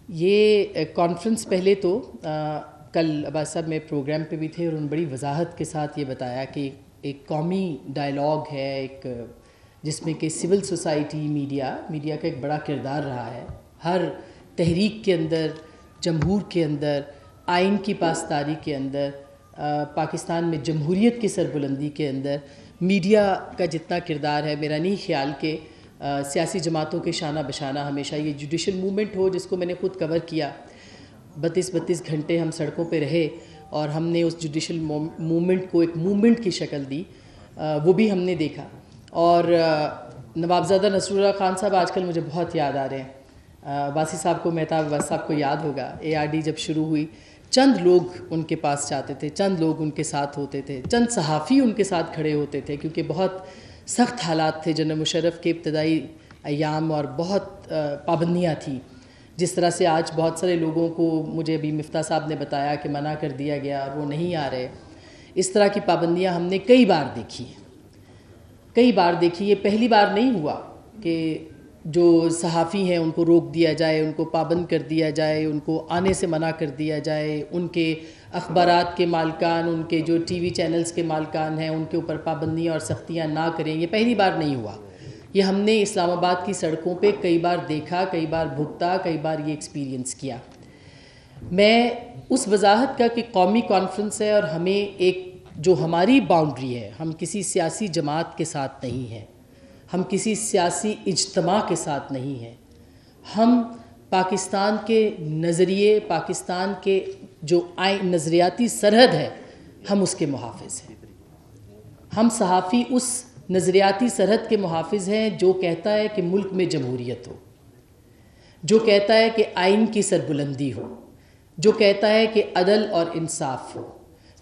یہ کانفرنس پہلے تو کل عباس صاحب میں پروگرام پہ بھی تھے اور انہوں نے بڑی وضاحت کے ساتھ یہ بتایا کہ ایک قومی ڈائلاگ ہے ایک جس میں کہ سول سوسائٹی میڈیا کا ایک بڑا کردار رہا ہے ہر تحریک کے اندر، جمہور کے اندر، آئین کی پاسداری کے اندر، پاکستان میں جمہوریت کی سربلندی کے اندر میڈیا کا جتنا کردار ہے، میرا نہیں خیال کہ سیاسی جماعتوں کے شانہ بشانہ ہمیشہ یہ جوڈیشل موومنٹ ہو جس کو میں نے خود کور کیا 32 گھنٹے ہم سڑکوں پہ رہے اور ہم نے اس جوڈیشل موومنٹ کو ایک موومنٹ کی شکل دی، وہ بھی ہم نے دیکھا۔ اور نوابزادہ نصر اللہ خان صاحب آج کل مجھے بہت یاد آ رہے ہیں، واسی صاحب کو، مہتاب واسی صاحب کو یاد ہوگا ARD جب شروع ہوئی چند لوگ ان کے پاس جاتے تھے، چند لوگ ان کے ساتھ ہوتے تھے، چند صحافی ان کے ساتھ کھڑے ہوتے تھے کیونکہ بہت سخت حالات تھے جنرل مشرف کے ابتدائی ایام اور بہت پابندیاں تھیں، جس طرح سے آج بہت سارے لوگوں کو مجھے ابھی مفتاح صاحب نے بتایا کہ منع کر دیا گیا اور وہ نہیں آ رہے۔ اس طرح کی پابندیاں ہم نے کئی بار دیکھی، یہ پہلی بار نہیں ہوا کہ جو صحافی ہیں ان کو روک دیا جائے، ان کو پابند کر دیا جائے، ان کو آنے سے منع کر دیا جائے، ان کے اخبارات کے مالکان، ان کے جو TV چینلز کے مالکان ہیں ان کے اوپر پابندیاں اور سختیاں نہ کریں۔ یہ پہلی بار نہیں ہوا، یہ ہم نے اسلام آباد کی سڑکوں پہ کئی بار دیکھا، کئی بار بھگتا، کئی بار یہ ایکسپیرینس کیا۔ میں اس وضاحت کا کہ قومی کانفرنس ہے اور ہمیں ایک جو ہماری باؤنڈری ہے، ہم کسی سیاسی جماعت کے ساتھ نہیں ہیں، ہم کسی سیاسی اجتماع کے ساتھ نہیں ہیں، ہم پاکستان کے نظریے، پاکستان کے جو نظریاتی سرحد ہے ہم اس کے محافظ ہیں۔ ہم صحافی اس نظریاتی سرحد کے محافظ ہیں جو کہتا ہے کہ ملک میں جمہوریت ہو، جو کہتا ہے کہ آئین کی سربلندی ہو، جو کہتا ہے کہ عدل اور انصاف ہو،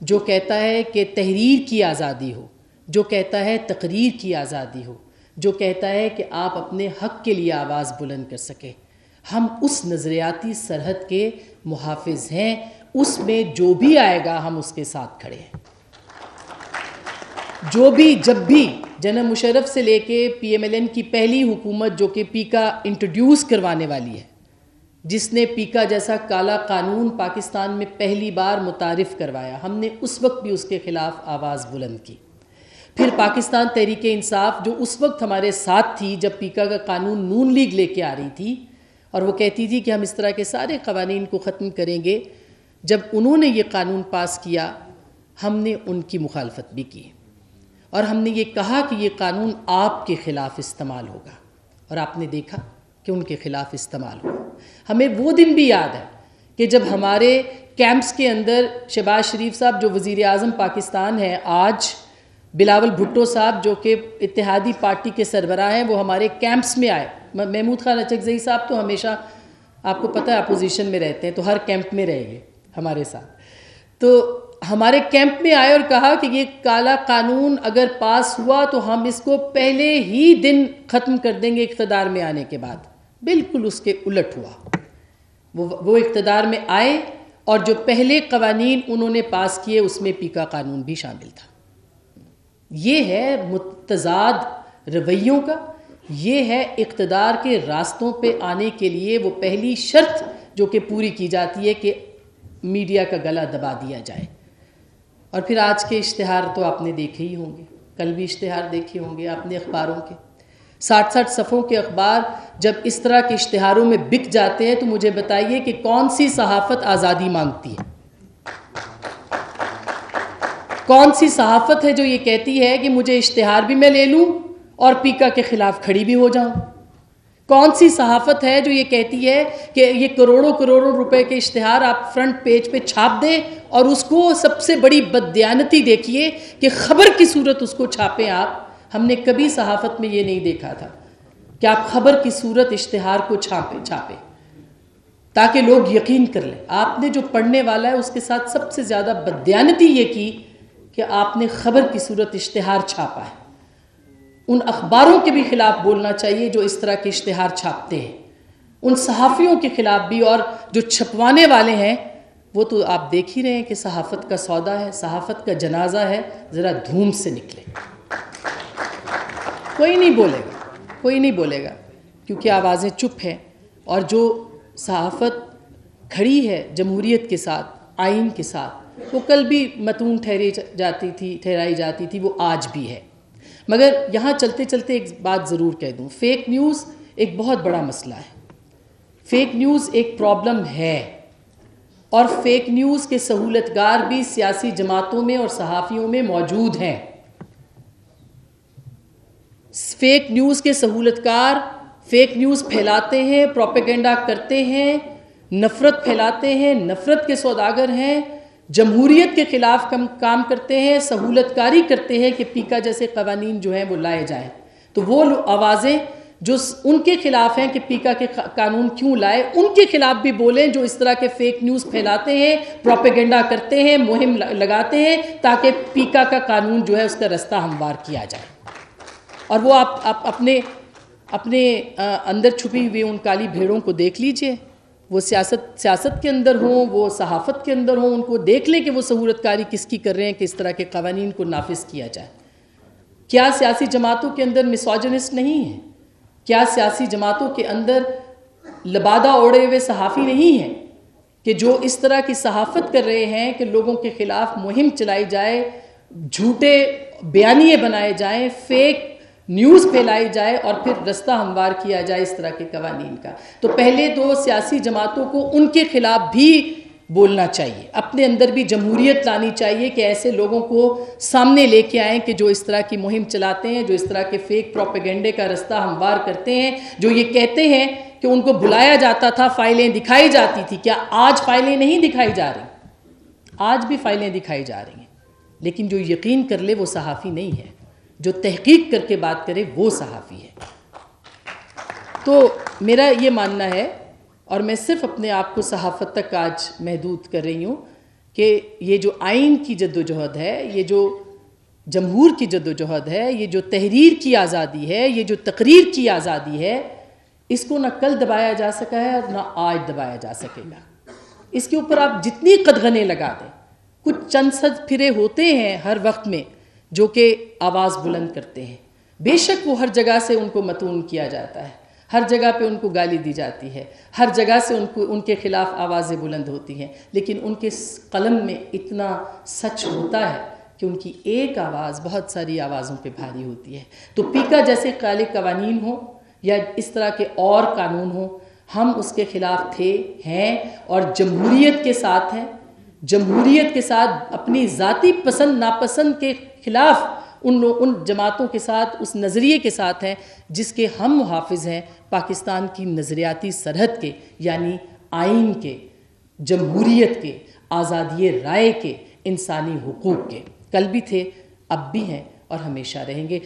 جو کہتا ہے کہ تحریر کی آزادی ہو، جو کہتا ہے تقریر کی آزادی ہو، جو کہتا ہے کہ آپ اپنے حق کے لیے آواز بلند کر سکیں۔ ہم اس نظریاتی سرحد کے محافظ ہیں، اس میں جو بھی آئے گا ہم اس کے ساتھ کھڑے ہیں۔ جو بھی جب بھی جنرل مشرف سے لے کے PMLN کی پہلی حکومت جو کہ پیکا انٹروڈیوس کروانے والی ہے، جس نے پیکا جیسا کالا قانون پاکستان میں پہلی بار متعارف کروایا، ہم نے اس وقت بھی اس کے خلاف آواز بلند کی۔ پھر پاکستان تحریک انصاف جو اس وقت ہمارے ساتھ تھی جب پیکا کا قانون نون لیگ لے کے آ رہی تھی اور وہ کہتی تھی کہ ہم اس طرح کے سارے قوانین کو ختم کریں گے، جب انہوں نے یہ قانون پاس کیا ہم نے ان کی مخالفت بھی کی اور ہم نے یہ کہا کہ یہ قانون آپ کے خلاف استعمال ہوگا، اور آپ نے دیکھا کہ ان کے خلاف استعمال ہوا۔ ہمیں وہ دن بھی یاد ہے کہ جب ہمارے کیمپس کے اندر شہباز شریف صاحب جو وزیر اعظم پاکستان ہیں آج، بلاول بھٹو صاحب جو کہ اتحادی پارٹی کے سربراہ ہیں، وہ ہمارے کیمپس میں آئے۔ محمود خان اچکزئی صاحب تو ہمیشہ آپ کو پتہ ہے اپوزیشن میں رہتے ہیں، تو ہر کیمپ میں رہے گے ہمارے ساتھ، تو ہمارے کیمپ میں آئے اور کہا کہ یہ کالا قانون اگر پاس ہوا تو ہم اس کو پہلے ہی دن ختم کر دیں گے اقتدار میں آنے کے بعد۔ بالکل اس کے الٹ ہوا، وہ اقتدار میں آئے اور جو پہلے قوانین انہوں نے پاس کیے اس میں پیکا قانون بھی شامل تھا۔ یہ ہے متضاد رویوں کا، یہ ہے اقتدار کے راستوں پہ آنے کے لیے وہ پہلی شرط جو کہ پوری کی جاتی ہے کہ میڈیا کا گلا دبا دیا جائے۔ اور پھر آج کے اشتہار تو آپ نے دیکھے ہی ہوں گے، کل بھی اشتہار دیکھے ہوں گے آپ نے اخباروں کے، 60 صفحوں کے اخبار جب اس طرح کے اشتہاروں میں بک جاتے ہیں تو مجھے بتائیے کہ کون سی صحافت آزادی مانگتی ہے؟ کون سی صحافت ہے جو یہ کہتی ہے کہ مجھے اشتہار بھی میں لے لوں اور پیکا کے خلاف کھڑی بھی ہو جاؤں؟ کون سی صحافت ہے جو یہ کہتی ہے کہ یہ کروڑوں روپے کے اشتہار آپ فرنٹ پیج پہ چھاپ دیں اور اس کو سب سے بڑی بددیانتی دیکھیے کہ خبر کی صورت اس کو چھاپیں آپ؟ ہم نے کبھی صحافت میں یہ نہیں دیکھا تھا کہ آپ خبر کی صورت اشتہار کو چھاپیں تاکہ لوگ یقین کر لیں۔ آپ نے جو پڑھنے والا ہے اس کے ساتھ سب سے زیادہ بددیانتی یہ کی کہ آپ نے خبر کی صورت اشتہار چھاپا ہے۔ ان اخباروں کے بھی خلاف بولنا چاہیے جو اس طرح کے اشتہار چھاپتے ہیں، ان صحافیوں کے خلاف بھی، اور جو چھپوانے والے ہیں وہ تو آپ دیکھ ہی رہے ہیں کہ صحافت کا سودا ہے، صحافت کا جنازہ ہے، ذرا دھوم سے نکلے۔ کوئی نہیں بولے گا کیونکہ آوازیں چپ ہیں، اور جو صحافت کھڑی ہے جمہوریت کے ساتھ، آئین کے ساتھ، وہ کل بھی متون ٹھہرائی جاتی تھی، وہ آج بھی ہے۔ مگر یہاں چلتے چلتے ایک بات ضرور کہہ دوں، فیک نیوز ایک بہت بڑا مسئلہ ہے، فیک نیوز ایک پرابلم ہے، اور فیک نیوز کے سہولتگار بھی سیاسی جماعتوں میں اور صحافیوں میں موجود ہیں۔ فیک نیوز کے سہولتکار فیک نیوز پھیلاتے ہیں، پروپیگنڈا کرتے ہیں، نفرت پھیلاتے ہیں، نفرت کے سوداگر ہیں، جمہوریت کے خلاف کام کرتے ہیں، سہولتکاری کرتے ہیں کہ پیکا جیسے قوانین جو ہیں وہ لائے جائیں۔ تو وہ آوازیں جو ان کے خلاف ہیں کہ پیکا کے قانون کیوں لائے، ان کے خلاف بھی بولیں جو اس طرح کے فیک نیوز پھیلاتے ہیں، پروپیگنڈا کرتے ہیں، مہم لگاتے ہیں تاکہ پیکا کا قانون جو ہے اس کا رستہ ہموار کیا جائے۔ اور وہ آپ اپنے اندر چھپی ہوئی ان کالی بھیڑوں کو دیکھ لیجئے، وہ سیاست کے اندر ہوں، وہ صحافت کے اندر ہوں، ان کو دیکھ لیں کہ وہ سہولتکاری کس کی کر رہے ہیں کہ اس طرح کے قوانین کو نافذ کیا جائے۔ کیا سیاسی جماعتوں کے اندر میسوجنسٹ نہیں ہیں؟ کیا سیاسی جماعتوں کے اندر لبادہ اوڑے ہوئے صحافی نہیں ہیں کہ جو اس طرح کی صحافت کر رہے ہیں کہ لوگوں کے خلاف مہم چلائی جائے، جھوٹے بیانیے بنائے جائیں، فیک نیوز پھیلائی جائے اور پھر رستہ ہموار کیا جائے اس طرح کے قوانین کا؟ تو پہلے تو سیاسی جماعتوں کو ان کے خلاف بھی بولنا چاہیے، اپنے اندر بھی جمہوریت لانی چاہیے کہ ایسے لوگوں کو سامنے لے کے آئیں کہ جو اس طرح کی مہم چلاتے ہیں، جو اس طرح کے فیک پروپیگنڈے کا رستہ ہموار کرتے ہیں، جو یہ کہتے ہیں کہ ان کو بلایا جاتا تھا، فائلیں دکھائی جاتی تھی۔ کیا آج فائلیں نہیں دکھائی جا رہی؟ آج بھی فائلیں دکھائی جا رہی ہیں، لیکن جو یقین کر لے وہ صحافی نہیں ہے، جو تحقیق کر کے بات کرے وہ صحافی ہے۔ تو میرا یہ ماننا ہے، اور میں صرف اپنے آپ کو صحافت تک آج محدود کر رہی ہوں، کہ یہ جو آئین کی جدوجہد ہے، یہ جو جمہور کی جدوجہد ہے، یہ جو تحریر کی آزادی ہے، یہ جو تقریر کی آزادی ہے، اس کو نہ کل دبایا جا سکا ہے اور نہ آج دبایا جا سکے گا۔ اس کے اوپر آپ جتنی قدغنیں لگا دیں، کچھ چند صد پھرے ہوتے ہیں ہر وقت میں جو کہ آواز بلند کرتے ہیں۔ بے شک وہ ہر جگہ سے ان کو متون کیا جاتا ہے، ہر جگہ پہ ان کو گالی دی جاتی ہے، ہر جگہ سے ان کے خلاف آوازیں بلند ہوتی ہیں، لیکن ان کے قلم میں اتنا سچ ہوتا ہے کہ ان کی ایک آواز بہت ساری آوازوں پہ بھاری ہوتی ہے۔ تو پیکا جیسے کالے قوانین ہوں یا اس طرح کے اور قانون ہوں، ہم اس کے خلاف تھے، ہیں، اور جمہوریت کے ساتھ ہیں۔ جمہوریت کے ساتھ اپنی ذاتی پسند ناپسند کے خلاف ان جماعتوں کے ساتھ، اس نظریے کے ساتھ ہیں جس کے ہم محافظ ہیں، پاکستان کی نظریاتی سرحد کے، یعنی آئین کے، جمہوریت کے، آزادی رائے کے، انسانی حقوق کے۔ کل بھی تھے، اب بھی ہیں اور ہمیشہ رہیں گے۔